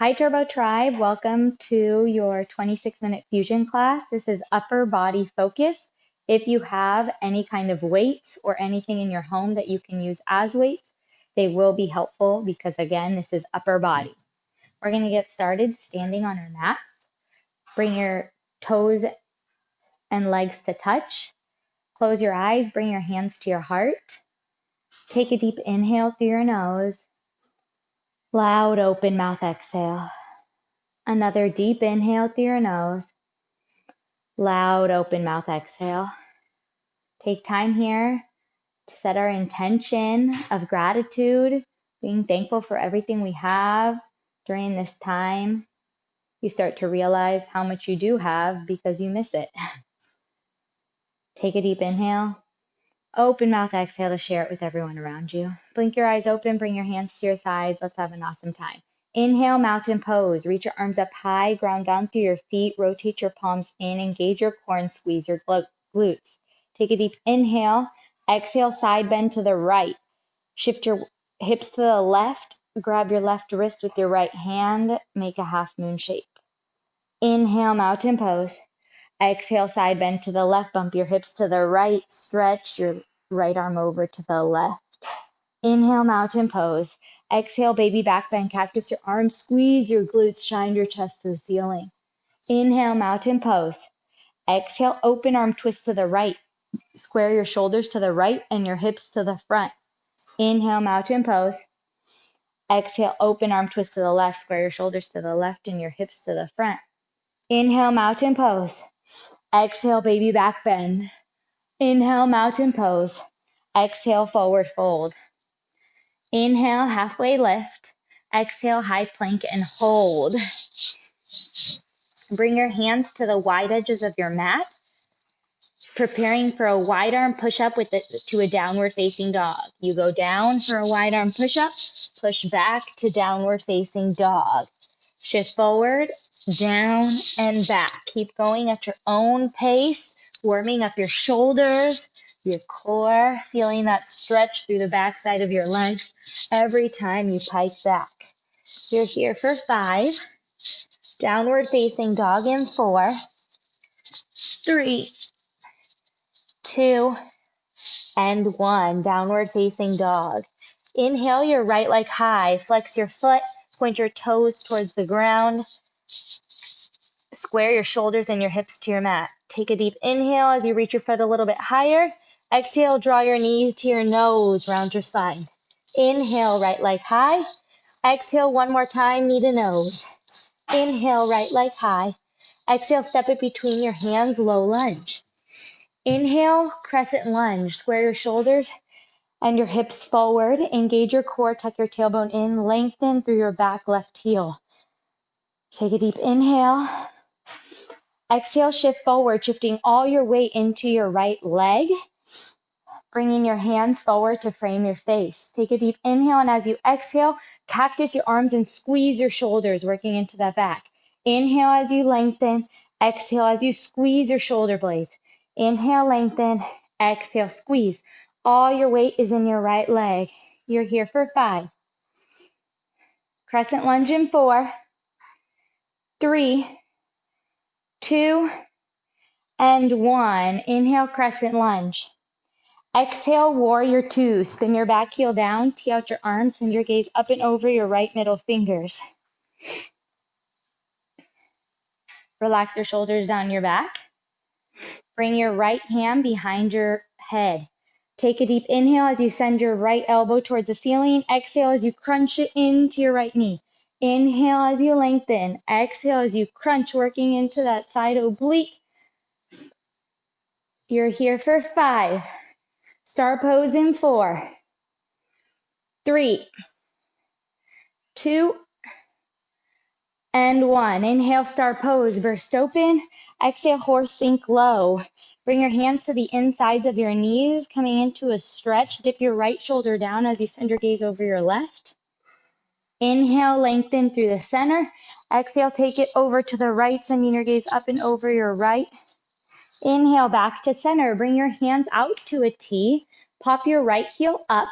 Hi Turbo Tribe, welcome to your 26-minute fusion class. This is upper body focus. If you have any kind of weights or anything in your home that you can use as weights, they will be helpful because again, this is upper body. We're going to get started standing on our mats. Bring your toes and legs to touch. Close your eyes, bring your hands to your heart. Take a deep inhale through your nose. Loud open mouth exhale. Another deep inhale through your nose. Loud open mouth exhale. Take time here to set our intention of gratitude, being thankful for everything we have during this time. You start to realize how much you do have because you miss it. Take a deep inhale. Open mouth exhale to share it with everyone around you. Blink your eyes open, bring your hands to your sides. Let's have an awesome time. Inhale, mountain pose. Reach your arms up high, ground down through your feet. Rotate your palms in, engage your core and squeeze your glutes. Take a deep inhale. Exhale, side bend to the right. Shift your hips to the left. Grab your left wrist with your right hand. Make a half moon shape. Inhale, mountain pose. Exhale, side bend to the left. Bump your hips to the right. Stretch your right arm over to the left. Inhale, mountain pose. Exhale, baby back bend, cactus your arms. Squeeze your glutes, shine your chest to the ceiling. Inhale, mountain pose. Exhale, open arm twist to the right. Square your shoulders to the right and your hips to the front. Inhale, mountain pose. Exhale, open arm twist to the left. Square your shoulders to the left and your hips to the front. Inhale, mountain pose. Exhale, baby back bend. Inhale, mountain pose. Exhale, forward fold. Inhale, halfway lift. Exhale, high plank and hold. Bring your hands to the wide edges of your mat, preparing for a wide arm push-up to a downward facing dog. You go down for a wide arm push-up, push back to downward facing dog. Shift forward, down, and back. Keep going at your own pace, warming up your shoulders, your core, feeling that stretch through the backside of your legs every time you pike back. You're here for 5, downward facing dog in 4, 3, 2, and 1, downward facing dog. Inhale your right leg high, flex your foot, point your toes towards the ground, square your shoulders and your hips to your mat. Take a deep inhale as you reach your foot a little bit higher. Exhale, draw your knees to your nose, round your spine. Inhale, right leg high. Exhale, one more time, knee to nose. Inhale, right leg high. Exhale, step it between your hands, low lunge. Inhale, crescent lunge. Square your shoulders and your hips forward. Engage your core, tuck your tailbone in, lengthen through your back left heel. Take a deep inhale. Exhale, shift forward, shifting all your weight into your right leg. Bringing your hands forward to frame your face. Take a deep inhale, and as you exhale, cactus your arms and squeeze your shoulders, working into that back. Inhale as you lengthen. Exhale as you squeeze your shoulder blades. Inhale, lengthen. Exhale, squeeze. All your weight is in your right leg. You're here for 5. Crescent lunge in 4, 3, 2, and 1. Inhale, crescent lunge. Exhale, warrior 2. Spin your back heel down, tee out your arms, send your gaze up and over your right middle fingers. Relax your shoulders down your back. Bring your right hand behind your head. Take a deep inhale as you send your right elbow towards the ceiling. Exhale as you crunch it into your right knee. Inhale as you lengthen. Exhale as you crunch, working into that side oblique. You're here for 5. Star pose in 4, 3, 2, and 1. Inhale, star pose, burst open. Exhale, horse sink low. Bring your hands to the insides of your knees, coming into a stretch. Dip your right shoulder down as you send your gaze over your left. Inhale, lengthen through the center. Exhale, take it over to the right, sending your gaze up and over your right. Inhale, back to center. Bring your hands out to a T. Pop your right heel up.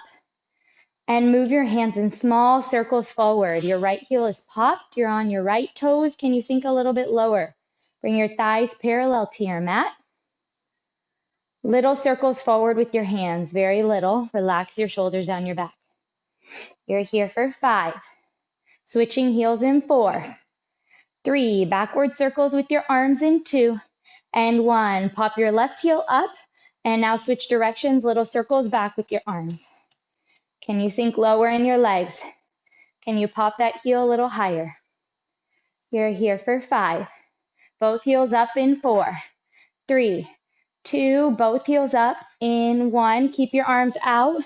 And move your hands in small circles forward. Your right heel is popped. You're on your right toes. Can you sink a little bit lower? Bring your thighs parallel to your mat. Little circles forward with your hands, very little. Relax your shoulders down your back. You're here for 5. Switching heels in 4, 3. Backward circles with your arms in 2, and 1. Pop your left heel up, and now switch directions, little circles back with your arms. Can you sink lower in your legs? Can you pop that heel a little higher? You're here for 5. Both heels up in 4, 3, 2. Both heels up in 1. Keep your arms out.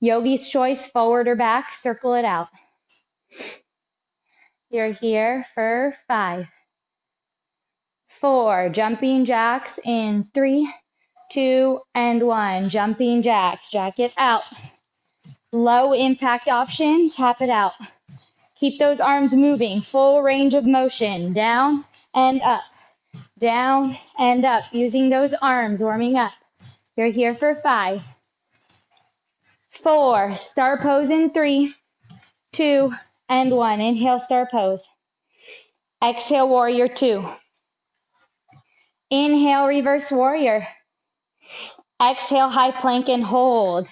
Yogi's choice, forward or back, circle it out. You're here for 5, 4. Jumping jacks in 3, 2, and 1. Jumping jacks, jack it out. Low impact option, tap it out. Keep those arms moving, full range of motion, down and up, using those arms, warming up. You're here for 5, 4. Star pose in 3, 2, and 1. Inhale, star pose. Exhale, warrior 2. Inhale, reverse warrior. Exhale, high plank and hold.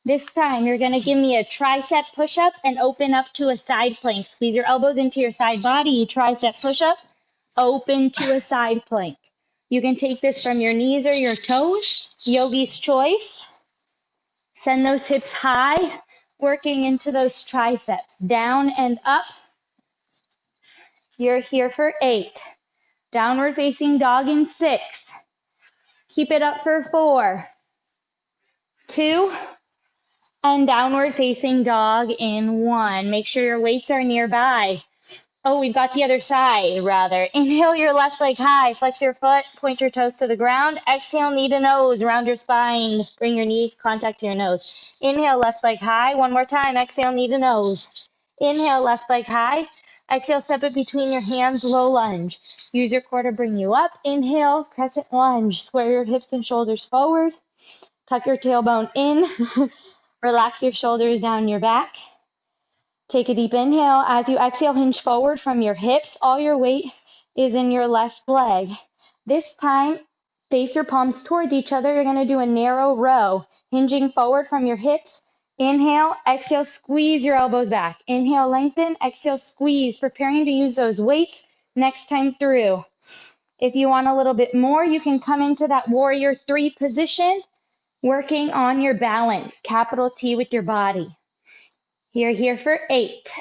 This time, you're going to give me a tricep push-up and open up to a side plank. Squeeze your elbows into your side body, tricep push-up, open to a side plank. You can take this from your knees or your toes, yogi's choice. Send those hips high, working into those triceps, down and up. You're here for 8. Downward facing dog in 6. Keep it up for 4, 2, and downward facing dog in 1. Make sure your weights are nearby. Oh, we've got the other side, rather. Inhale your left leg high. Flex your foot. Point your toes to the ground. Exhale, knee to nose. Round your spine. Bring your knee contact to your nose. Inhale, left leg high. One more time. Exhale, knee to nose. Inhale, left leg high. Exhale, step it between your hands. Low lunge. Use your core to bring you up. Inhale, crescent lunge. Square your hips and shoulders forward. Tuck your tailbone in. Relax your shoulders down your back. Take a deep inhale. As you exhale, hinge forward from your hips. All your weight is in your left leg. This time, face your palms towards each other. You're going to do a narrow row, hinging forward from your hips. Inhale, exhale, squeeze your elbows back. Inhale, lengthen. Exhale, squeeze. Preparing to use those weights next time through. If you want a little bit more, you can come into that warrior 3 position, working on your balance, capital T with your body. You're here for 8,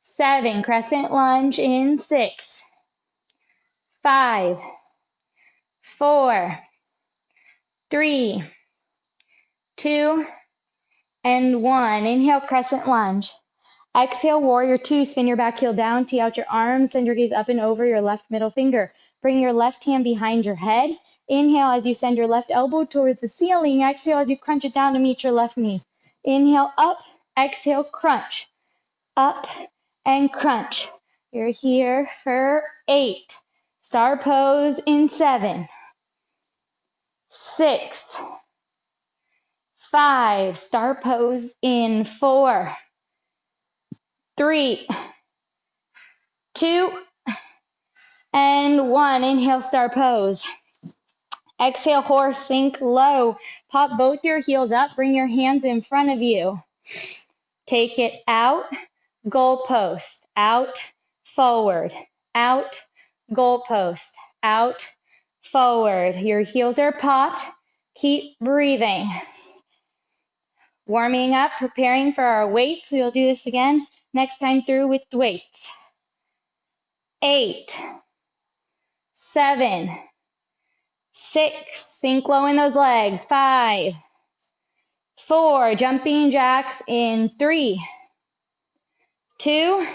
7, crescent lunge in 6, 5, 4, 3, 2, and 1. Inhale, crescent lunge. Exhale, warrior 2. Spin your back heel down, tee out your arms, send your gaze up and over your left middle finger. Bring your left hand behind your head. Inhale as you send your left elbow towards the ceiling. Exhale as you crunch it down to meet your left knee. Inhale, up. Exhale, crunch. Up and crunch. You're here for 8. Star pose in 7, 6, 5. Star pose in 4, 3, 2, and 1. Inhale, star pose. Exhale, horse, sink low. Pop both your heels up. Bring your hands in front of you. Take it out, goalpost, out, forward, out, goalpost, out, forward. Your heels are popped. Keep breathing. Warming up, preparing for our weights. We will do this again next time through with weights. 8, 7, 6, sink low in those legs. 5, 4, jumping jacks in 3, 2,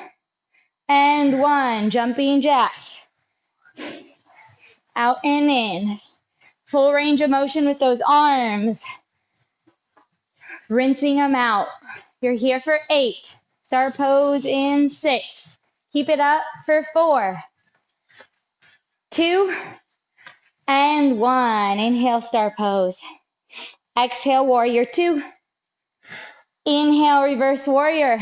and 1. Jumping jacks. Out and in. Full range of motion with those arms. Rinsing them out. You're here for 8. Star pose in 6. Keep it up for 4, 2, and 1. Inhale, star pose. Exhale, warrior 2. Inhale, reverse warrior.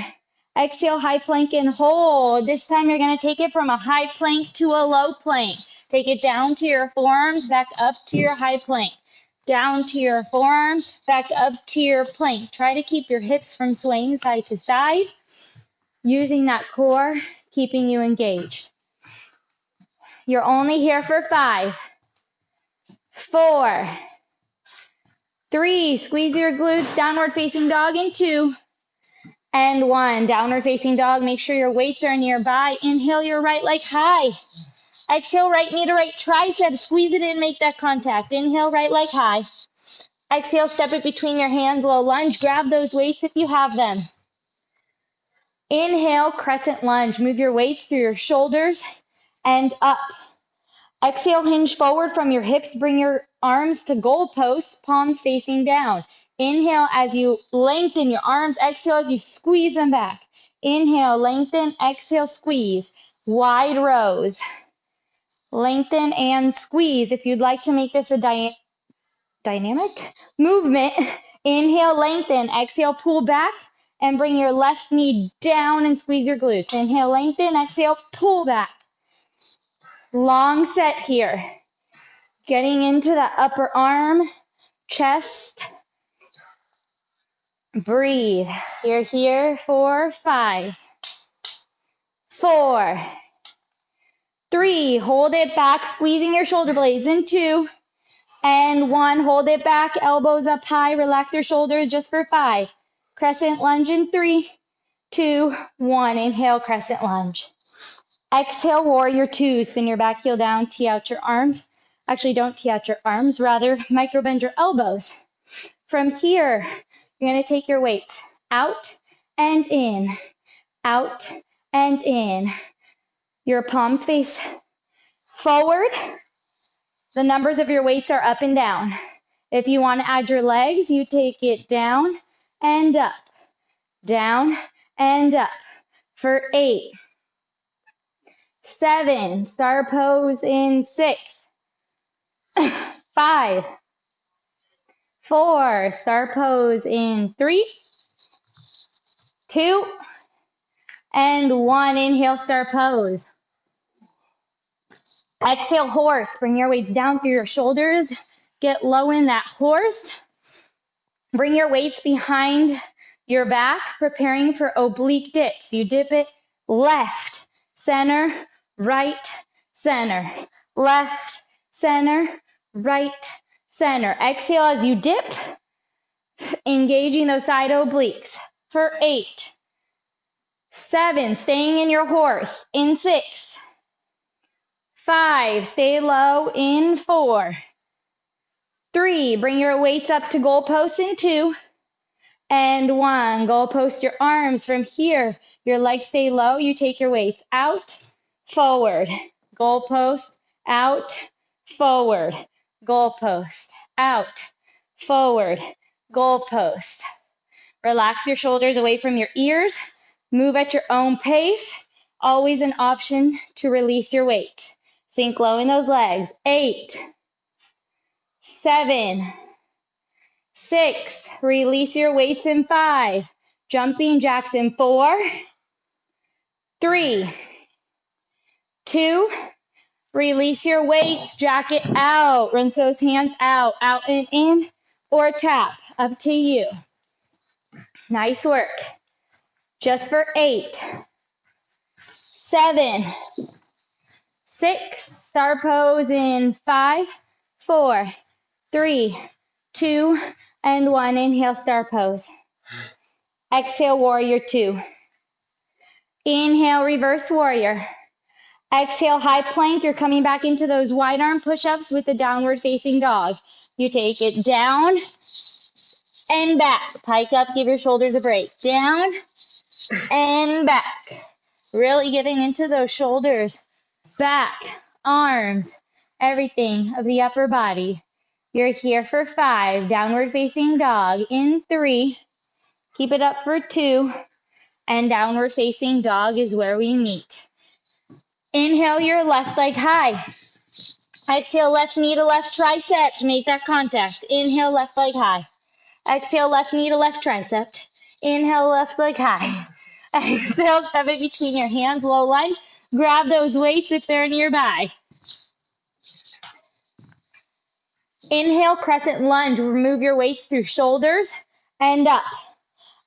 Exhale, high plank and hold. This time you're going to take it from a high plank to a low plank. Take it down to your forearms, back up to your high plank. Down to your forearms, back up to your plank. Try to keep your hips from swaying side to side, using that core, keeping you engaged. You're only here for 5, 4, 3, squeeze your glutes, downward facing dog in 2, and 1, downward facing dog. Make sure your weights are nearby. Inhale your right leg high. Exhale, right knee to right tricep. Squeeze it in, make that contact. Inhale, right leg high. Exhale, step it between your hands, low lunge. Grab those weights if you have them. Inhale, crescent lunge. Move your weights through your shoulders and up. Exhale, hinge forward from your hips. Bring your arms to goalposts, palms facing down. Inhale as you lengthen your arms. Exhale as you squeeze them back. Inhale, lengthen. Exhale, squeeze. Wide rows. Lengthen and squeeze. If you'd like to make this a dynamic movement, inhale, lengthen. Exhale, pull back and bring your left knee down and squeeze your glutes. Inhale, lengthen. Exhale, pull back. Long set here. Getting into that upper arm, chest. Breathe. You're here for 5, 4, 3. Hold it back, squeezing your shoulder blades in 2, and 1. Hold it back, elbows up high. Relax your shoulders just for 5. Crescent lunge in 3, 2, 1. Inhale, crescent lunge. Exhale, warrior 2. Spin your back heel down, tee out your arms. Actually, don't tee out your arms, rather micro bend your elbows. From here, you're going to take your weights out and in, out and in. Your palms face forward. The numbers of your weights are up and down. If you want to add your legs, you take it down and up, down and up. For 8, 7, star pose in 6, 5, 4, star pose in 3, 2, and 1. Inhale, star pose. Exhale, horse. Bring your weights down through your shoulders. Get low in that horse. Bring your weights behind your back, preparing for oblique dips. You dip it left, center, right, center. Left, center, right, center. Exhale as you dip, engaging those side obliques. For 8, 7, staying in your horse. In 6, 5, stay low in 4, 3, bring your weights up to goalposts in 2, and 1, goalpost your arms. From here, your legs stay low, you take your weights out, forward, goalpost, out, forward, goalpost, out, forward, goalpost. Relax your shoulders away from your ears, move at your own pace, always an option to release your weight. Sink low in those legs. 8, 7, 6. Release your weights in 5. Jumping jacks in 4, 3, 2. Release your weights. Jack it out. Rinse those hands out. Out and in or tap. Up to you. Nice work. Just for 8, 7, 6, star pose in 5, 4, 3, 2, and 1. Inhale, star pose. Exhale, warrior 2. Inhale, reverse warrior. Exhale, high plank. You're coming back into those wide arm push-ups with the downward facing dog. You take it down and back. Pike up, give your shoulders a break. Down and back. Really getting into those shoulders, back, arms, everything of the upper body. You're here for 5, downward facing dog in 3. Keep it up for 2, and downward facing dog is where we meet. Inhale your left leg high. Exhale, left knee to left tricep to make that contact. Inhale, left leg high. Exhale, left knee to left tricep. Inhale, left leg high. Exhale, step it between your hands, low lunge. Grab those weights if they're nearby. Inhale, crescent lunge. Remove your weights through shoulders and up.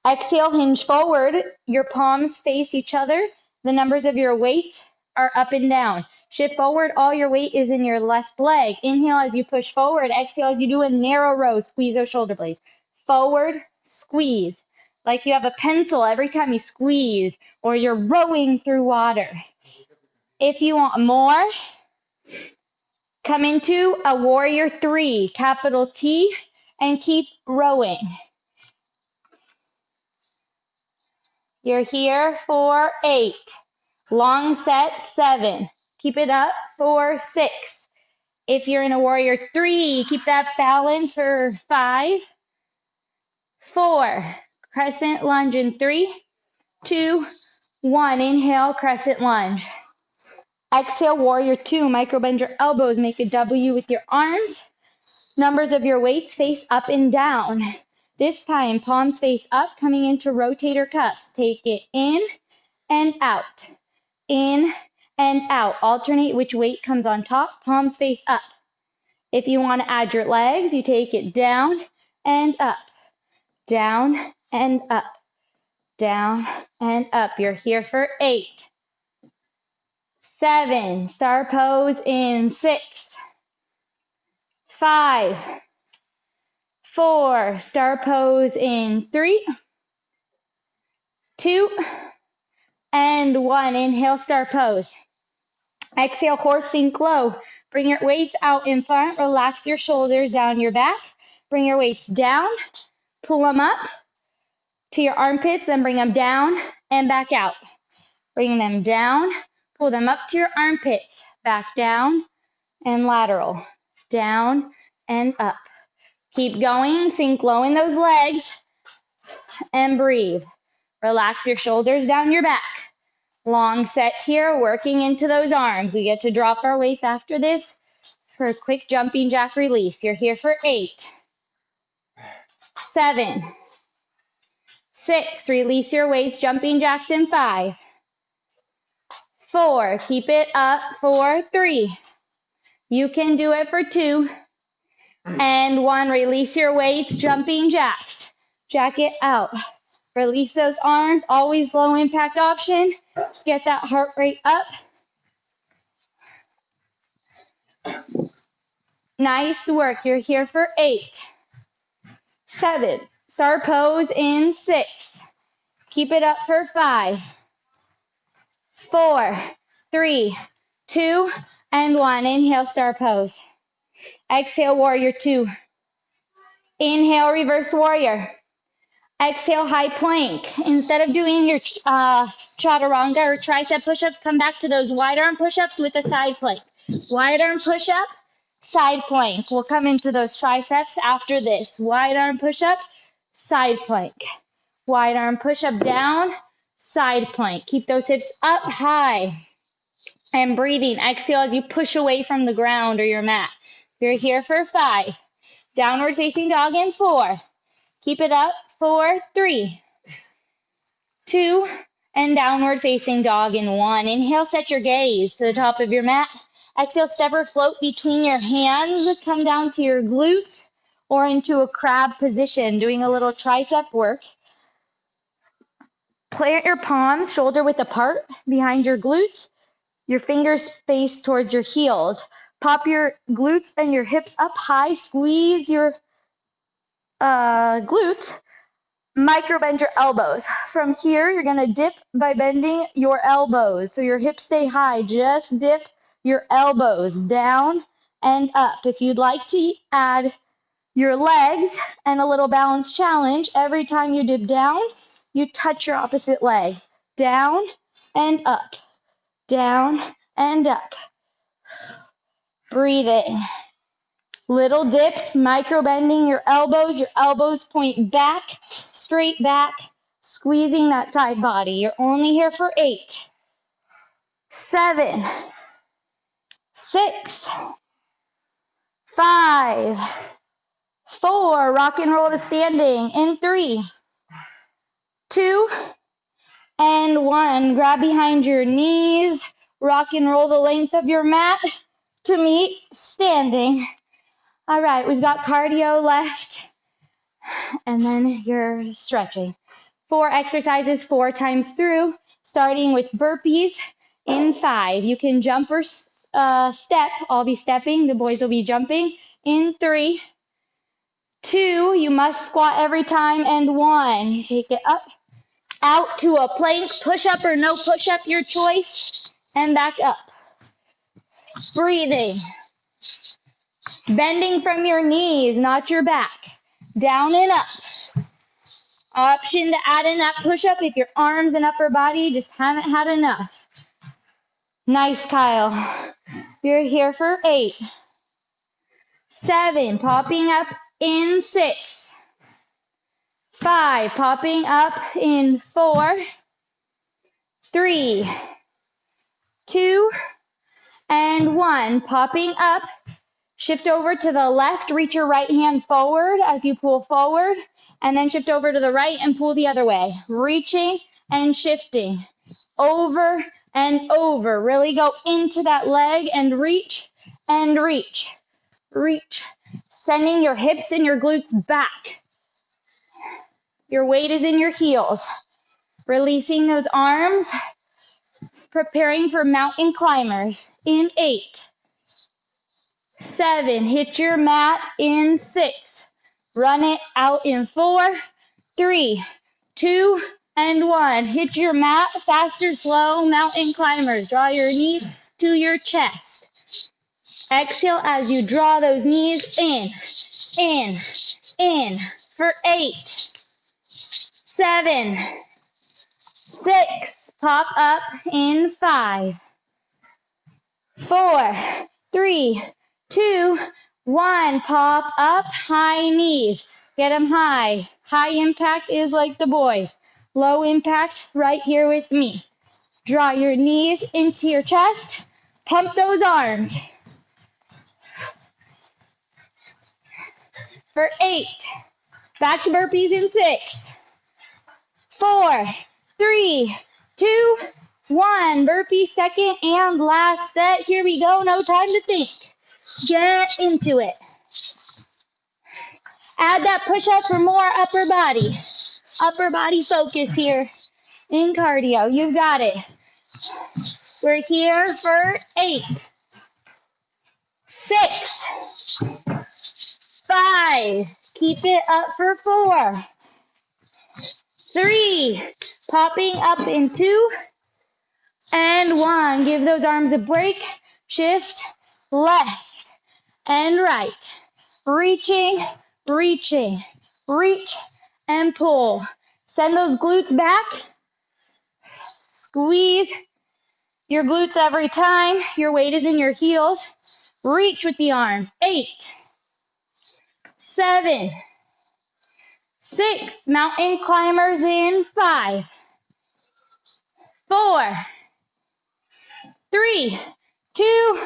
Exhale, hinge forward. Your palms face each other. The numbers of your weights are up and down. Shift forward. All your weight is in your left leg. Inhale as you push forward. Exhale as you do a narrow row. Squeeze those shoulder blades. Forward, squeeze. Like you have a pencil every time you squeeze, or you're rowing through water. If you want more, come into a warrior 3, capital T, and keep rowing. You're here for 8. Long set, 7. Keep it up for 6. If you're in a warrior 3, keep that balance for 5. 4. Crescent lunge in 3, 2, 1. Inhale, crescent lunge. Exhale, warrior 2. Micro bend your elbows. Make a W with your arms. Numbers of your weights face up and down. This time, palms face up, coming into rotator cuffs. Take it in and out. In and out. Alternate which weight comes on top. Palms face up. If you want to add your legs, you take it down and up. Down and up. Down and up. You're here for 8. 7. Star pose in 6. 5. 4. Star pose in 3. 2. And 1. Inhale, star pose. Exhale, horse sink low. Bring your weights out in front. Relax your shoulders down your back. Bring your weights down. Pull them up to your armpits, then bring them down and back out. Bring them down. Pull them up to your armpits. Back down and lateral. Down and up. Keep going. Sink low in those legs and breathe. Relax your shoulders down your back. Long set here, working into those arms. We get to drop our weights after this for a quick jumping jack release. You're here for 8. 7. 6. Release your weights, jumping jacks in 5. 4. Keep it up for 3. You can do it for 2. And 1. Release your weights, jumping jacks. Jack it out. Release those arms, always low impact option. Just get that heart rate up. Nice work. You're here for 8. 7. Star pose in 6. Keep it up for 5. 4, 3, 2, and 1. Inhale, star pose. Exhale, warrior 2. Inhale, reverse warrior. Exhale, high plank. Instead of doing your chaturanga or tricep push-ups, come back to those wide arm push-ups with a side plank. Wide arm push-up, side plank. We'll come into those triceps after this. Wide arm push-up, side plank. Wide arm push-up down, side plank. Keep those hips up high and breathing. Exhale as you push away from the ground or your mat. You're here for 5. Downward facing dog in 4. Keep it up for 3, 2, and downward facing dog in 1. Inhale, set your gaze to the top of your mat. Exhale, step or float between your hands. Come down to your glutes or into a crab position, doing a little tricep work. Plant your palms shoulder width apart behind your glutes. Your fingers face towards your heels. Pop your glutes and your hips up high. Squeeze your glutes. Micro bend your elbows. From here, you're going to dip by bending your elbows. So your hips stay high. Just dip your elbows down and up. If you'd like to add your legs and a little balance challenge, every time you dip down, you touch your opposite leg. Down and up. Down and up. Breathe in. Little dips, micro bending your elbows point back, straight back, squeezing that side body. You're only here for 8, 7, 6, 5, 4, rock and roll to standing in 3, 2, and 1. Grab behind your knees. Rock and roll the length of your mat to meet standing. All right, we've got cardio left, and then you're stretching. 4 exercises 4 times through, starting with burpees in 5. You can jump or step. I'll be stepping. The boys will be jumping. In 3, 2, you must squat every time, and 1. You take it up, out to a plank, push-up or no push-up, your choice, and back up. Breathing. Bending from your knees, not your back. Down and up. Option to add in that push-up if your arms and upper body just haven't had enough. Nice, Kyle. You're here for 8. 7, popping up in 6. 5, popping up in 4. 3, 2, and 1, popping up. Shift over to the left, reach your right hand forward as you pull forward, and then shift over to the right and pull the other way. Reaching and shifting, over and over. Really go into that leg and reach and reach. Reach. Sending your hips and your glutes back. Your weight is in your heels. Releasing those arms, preparing for mountain climbers in 8. 7, hit your mat in 6. Run it out in 4, 3, 2, and 1. Hit your mat, faster, slow, mountain climbers. Draw your knees to your chest. Exhale as you draw those knees in, for 8, 7, 6, pop up in 5, 4, 3, 2, 1, pop up, high knees. Get them high. High impact is like the boys. Low impact right here with me. Draw your knees into your chest. Pump those arms. For 8. Back to burpees in 6. 4, 3, 2, 1. Burpee second and last set. Here we go. No time to think. Get into it. Add that push-up for more upper body. Upper body focus here in cardio. You've got it. We're here for 8, 6, 5. Keep it up for 4, 3. Popping up in 2, and 1. Give those arms a break. Shift left and right. Reaching, reaching, reach and pull. Send those glutes back. Squeeze your glutes every time. Your weight is in your heels. Reach with the arms. 8, 7, 6. Mountain climbers in 5, 4, 3, 2,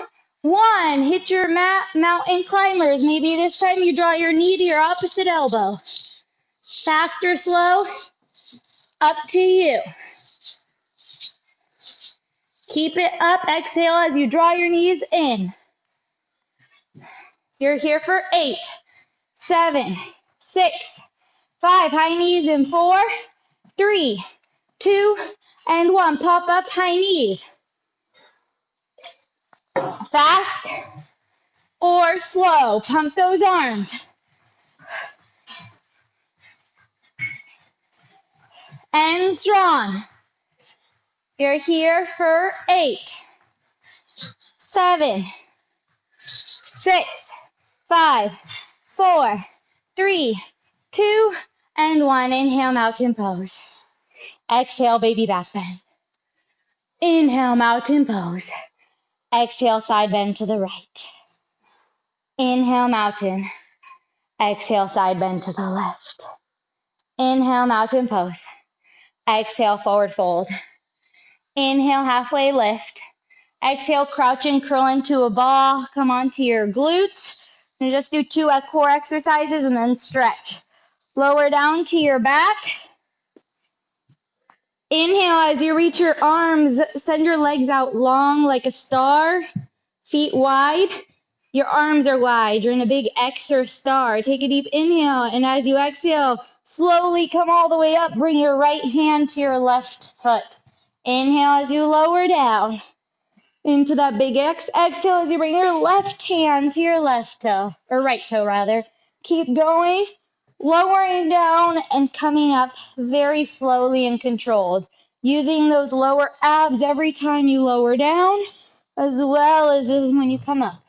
1. Hit your mat, mountain climbers. Maybe this time you draw your knee to your opposite elbow. Fast or slow, up to you. Keep it up. Exhale as you draw your knees in. You're here for 8, 7, 6, 5. High knees in 4, 3, 2, and 1. Pop up high knees. Fast or slow. Pump those arms. And strong. You're here for 8, 7, 6, 5, 4, 3, 2, and 1. Inhale, mountain pose. Exhale, baby back bend. Inhale, mountain pose. Exhale, side bend to the right. Inhale, mountain. Exhale, side bend to the left. Inhale, mountain pose. Exhale, forward fold. Inhale, halfway lift. Exhale, crouch and curl into a ball. Come onto your glutes. And just do 2 core exercises and then stretch. Lower down to your back. Inhale as you reach your arms, send your legs out long like a star, feet wide. Your arms are wide. You're in a big X or star. Take a deep inhale, and as you exhale, slowly come all the way up. Bring your right hand to your left foot. Inhale as you lower down into that big X. Exhale as you bring your left hand to your left toe, or right toe rather. Keep going, lowering down and coming up very slowly and controlled. Using those lower abs every time you lower down, as well as when you come up.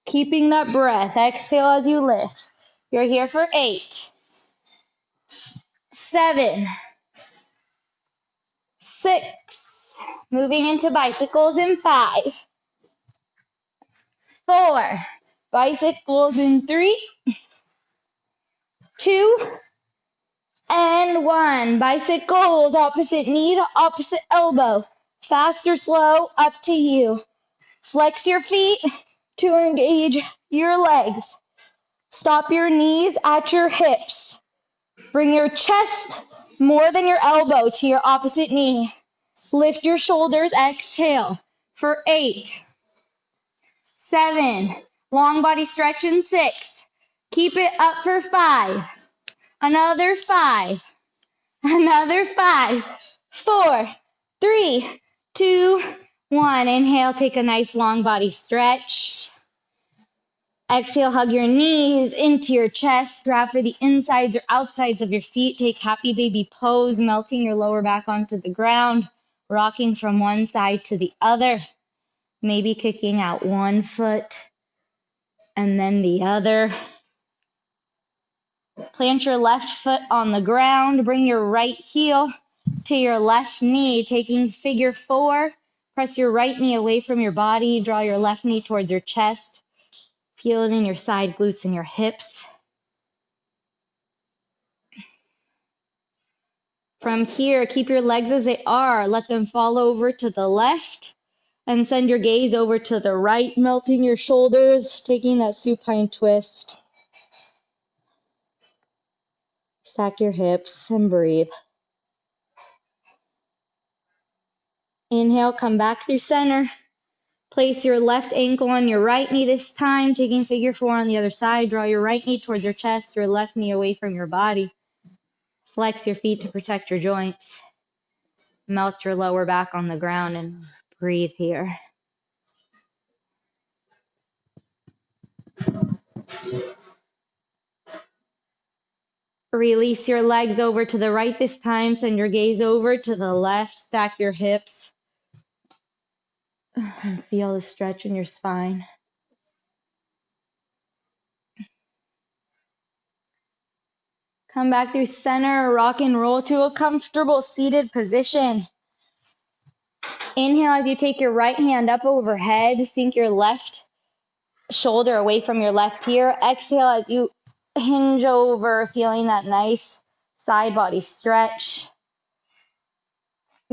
Keeping that breath. Exhale as you lift. You're here for 8, 7, 6. Moving into bicycles in 5, 4. Bicycles in 3, 2, and 1. Bicycles, opposite knee to opposite elbow. Fast or slow, up to you. Flex your feet to engage your legs. Stop your knees at your hips. Bring your chest more than your elbow to your opposite knee. Lift your shoulders, exhale for 8, 7. Long body stretch in 6. Keep it up for 5. Another 5. Another 5. 4, 3, 2, 1. Inhale, take a nice long body stretch. Exhale, hug your knees into your chest. Grab for the insides or outsides of your feet. Take happy baby pose, melting your lower back onto the ground, rocking from one side to the other. Maybe kicking out one foot and then the other. Plant your left foot on the ground. Bring your right heel to your left knee, taking figure 4. Press your right knee away from your body. Draw your left knee towards your chest. Feel it in your side glutes and your hips. From here, keep your legs as they are. Let them fall over to the left and send your gaze over to the right, melting your shoulders, taking that supine twist. Stack your hips and breathe. Inhale, come back through center. Place your left ankle on your right knee this time, taking figure 4 on the other side. Draw your right knee towards your chest, your left knee away from your body. Flex your feet to protect your joints. Melt your lower back on the ground and breathe here. Release your legs over to the right this time. Send your gaze over to the left. Stack your hips. And feel the stretch in your spine. Come back through center. Rock and roll to a comfortable seated position. Inhale as you take your right hand up overhead. Sink your left shoulder away from your left ear. Exhale as you hinge over, feeling that nice side body stretch.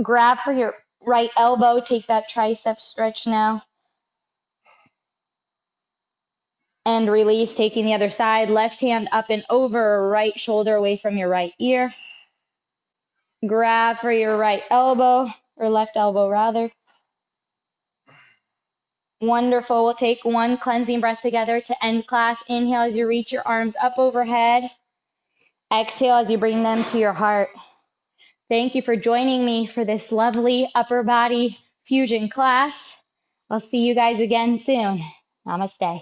Grab for your right elbow. Take that tricep stretch now. And release, taking the other side. Left hand up and over, right shoulder away from your right ear. Grab for your right elbow, or left elbow rather. Wonderful. We'll take one cleansing breath together to end class. Inhale as you reach your arms up overhead. Exhale as you bring them to your heart. Thank you for joining me for this lovely upper body fusion class. I'll see you guys again soon. Namaste.